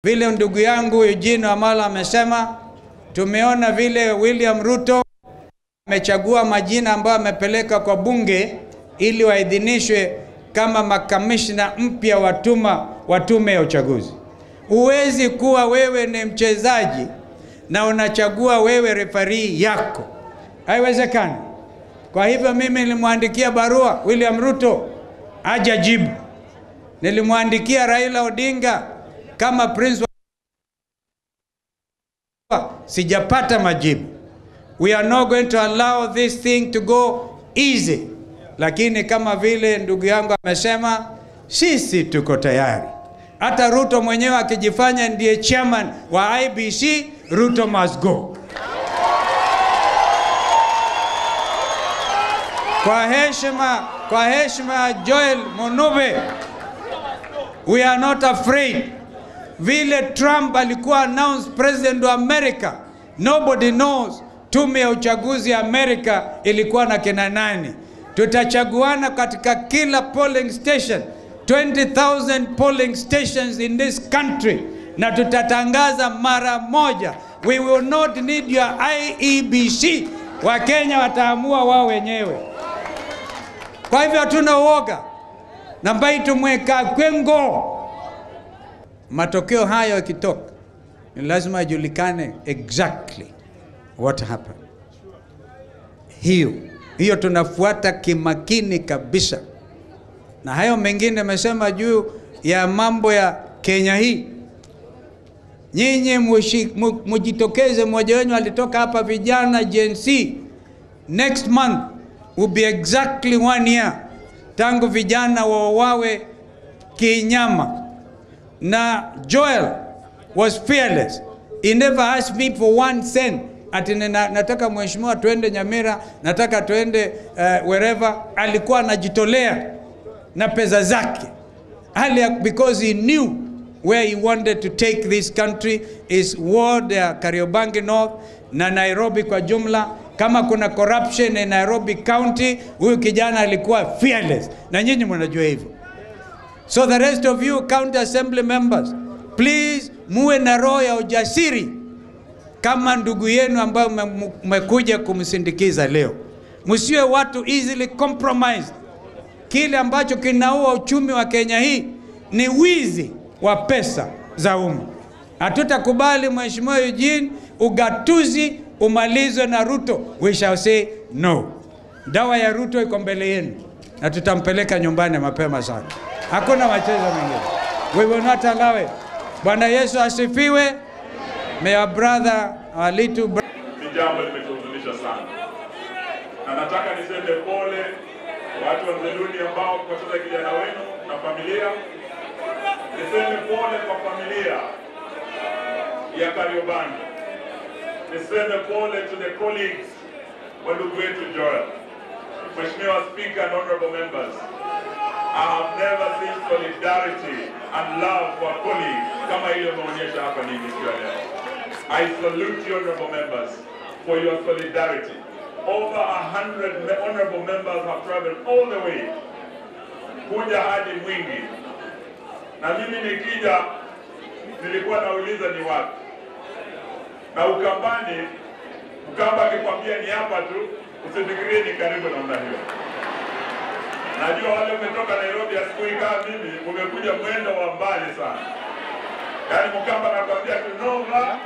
Vile ndugu yangu Eugene Wamalwa amesema, tumeona vile William Ruto amechagua majina ambayo amepeleka kwa bunge ili waidhinishwe kama makamishna mpya wa tume ya uchaguzi. Huwezi kuwa wewe ni mchezaji na unachagua wewe referee yako. Haiwezekani. Kwa hivyo mimi nilimwandikia barua William Ruto, hajajibu. Nilimwandikia Raila Odinga kama prince, sijapata majibu. We are not going to allow this thing to go easy. Lakini kama vile ndugu yangu amesema, sisi tuko tayari. Hata Ruto mwenyewe akijifanya ndiye chairman wa IBC, Ruto must go. Kwa heshima Joel Munube, we are not afraid. Vile Trump alikuwa announced president wa America, nobody knows tume ya uchaguzi ya America ilikuwa na kina nani. Tutachaguana katika kila polling station, 20,000 polling stations in this country, na tutatangaza mara moja. We will not need your IEBC. Wakenya wataamua wao wenyewe. Kwa hivyo hatuna uoga. Na mbai tumweka kwengo. Matokeo hayo yakitoka, ni lazima yajulikane exactly what happened. Hiyo tunafuata kimakini kabisa. Na hayo mengine amesema juu ya mambo ya Kenya hii. Nyinyi mujitokeze, mmoja wenu alitoka hapa vijana Gen Z. Next month will be exactly 1 year tangu vijana wawe kinyama. Na Joel was fearless. He never asked me for 1 cent. Ati nataka mheshimiwa tuende Nyamira, nataka tuende wherever. Alikuwa anajitolea na pesa zake. Because he knew where he wanted to take this country, is ward ya Kariobangi North na Nairobi kwa jumla. Kama kuna corruption in Nairobi County, huyu kijana alikuwa fearless. Na nyinyi mnajua hivyo. So the rest of you county assembly members, please muwe na roho ya ujasiri kama ndugu yenu ambao mmekuja kumsindikiza leo. Msiwe watu easily compromised. Kile ambacho kinaua uchumi wa Kenya hii ni wizi wa pesa za umma. Hatutakubali mheshimiwa Eugene ugatuzi umalizwe na Ruto. We shall say no. Dawa ya Ruto iko mbele yenu na tutampeleka nyumbani mapema sana. Hakuna machezo mengine. We will not allow it. Bwana Yesu asifiwe. May our brother, our little brother. Ni jambo limetuhuzunisha sana. Na nataka niseme pole watu wa Mzaluni ambao kupoteza kijana wenu na familia. Niseme pole kwa familia ya Kariobangi. Niseme pole to the colleagues wa ndugu wetu Joel. Mheshimiwa Speaker and honorable members, I have never seen solidarity and love for colleagues kama ile mmeonyesha hapa ni siku ya leo. I salute you, honorable members, for your solidarity. Over 100 honorable members have traveled all the way kuja hadi Mwingi. Na mimi nikija nilikuwa nauliza ni wapi. Na Ukambani, Ukamba akikwambia ni hapa tu, usifikirie ni karibu namna hiyo. Najua wale umetoka Nairobi asubuhi kama mimi, umekuja mwendo wa mbali sana. Yaani Mkamba anakuambia tu Nova,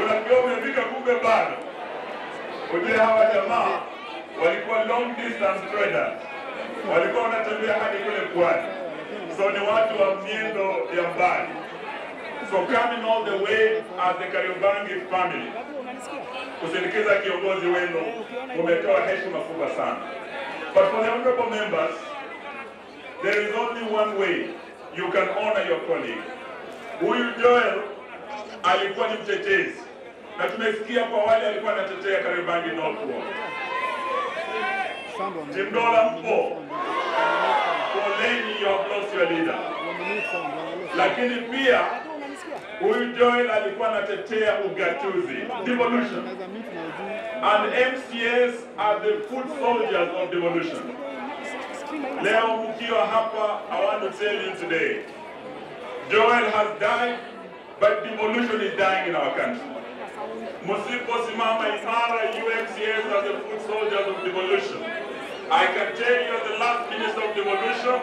unakiwa umefika kumbe bado. Ujue hawa jamaa walikuwa long distance traders. Walikuwa wanatembea hadi kule pwani. So ni watu wa miendo ya mbali. So coming all the way as the Kariobangi family, kusindikiza kiongozi wenu, umetoa heshima kubwa sana. But for the honorable members, there is only one way you can honor your colleague. Huyu Joel alikuwa ni mtetezi. Na tumesikia kwa wale alikuwa anatetea Kariobangi North Ward. Jimdola mpo. Poleni, you have lost your leader. Lakini pia huyu Joel alikuwa anatetea ugatuzi, devolution. And MCAs are the foot soldiers of devolution. Leo mkiwa hapa, I want to tell you today, Joel has died, but devolution is dying in our country. Musiposimama imara, UMCS are the foot soldiers of devolution. I can tell you as the last minister of devolution,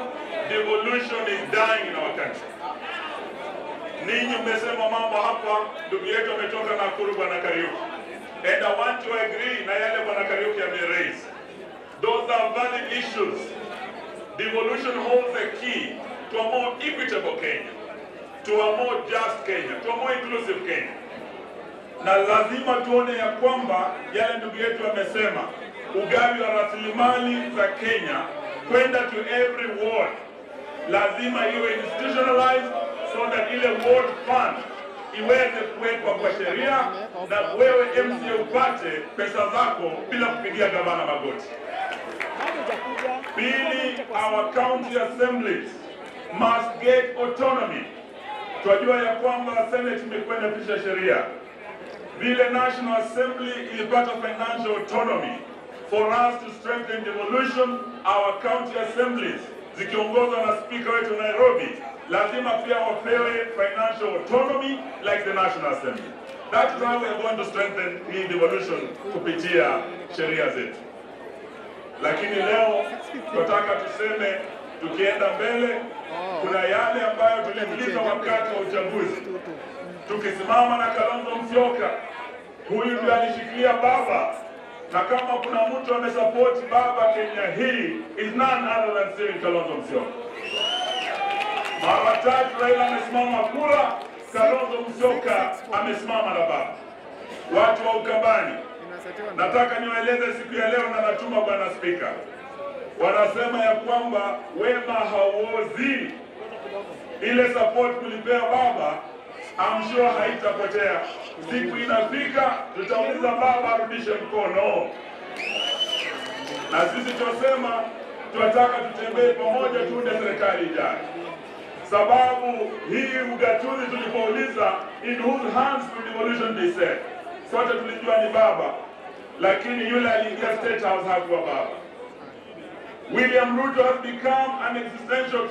devolution is dying in our country. Ninyi mmesema mambo hapa, ndugu yetu ametoka Nakuru Bwana Kariuki. And I want to agree na yale Bwana Kariuki ame-raise. Those are valid issues. Devolution holds the key to a more equitable Kenya, to a more just Kenya, to a more inclusive Kenya. Na lazima tuone ya kwamba yale ndugu yetu amesema, ugavi wa rasilimali za Kenya kwenda to every ward lazima iwe institutionalized, so that ile ward fund iweze kuwekwa kwa sheria na wewe MCA upate pesa zako bila kupigia gavana magoti. Pili, our county assemblies must get autonomy. Tunajua ya kwamba Senate imekwenda pisha sheria. Vile National Assembly ilipata financial autonomy, for us to strengthen devolution, our county assemblies zikiongozwa na speaker wetu Nairobi lazima pia wapewe financial autonomy like the National Assembly. That's how we are going to strengthen the devolution kupitia sheria zetu. Lakini leo tunataka tuseme, tukienda mbele, kuna yale ambayo tuliuliza wakati wa uchaguzi. Tukisimama na Kalonzo Musyoka, huyu ndiye alishikilia baba, na kama kuna mtu amesupport baba Kenya hii is none other than Cyril Kalonzo Musyoka. Mara tatu Raila amesimama kura, Kalonzo Musyoka amesimama na baba. Watu wa Ukambani, nataka niwaeleze siku ya leo na natuma Bwana Spika. Wanasema ya kwamba wema hauozi. Ile support kulipea baba, I'm sure haitapotea. Siku inafika, tutauliza baba arudishe mkono. Na sisi tunasema, tunataka tutembee pamoja tuunde serikali ijayo. Sababu hii ugatuzi tulipouliza, in whose hands will devolution be set? Sote tulijua ni baba, lakini yule aliingia State House hakuwa baba. William Ruto has become an existential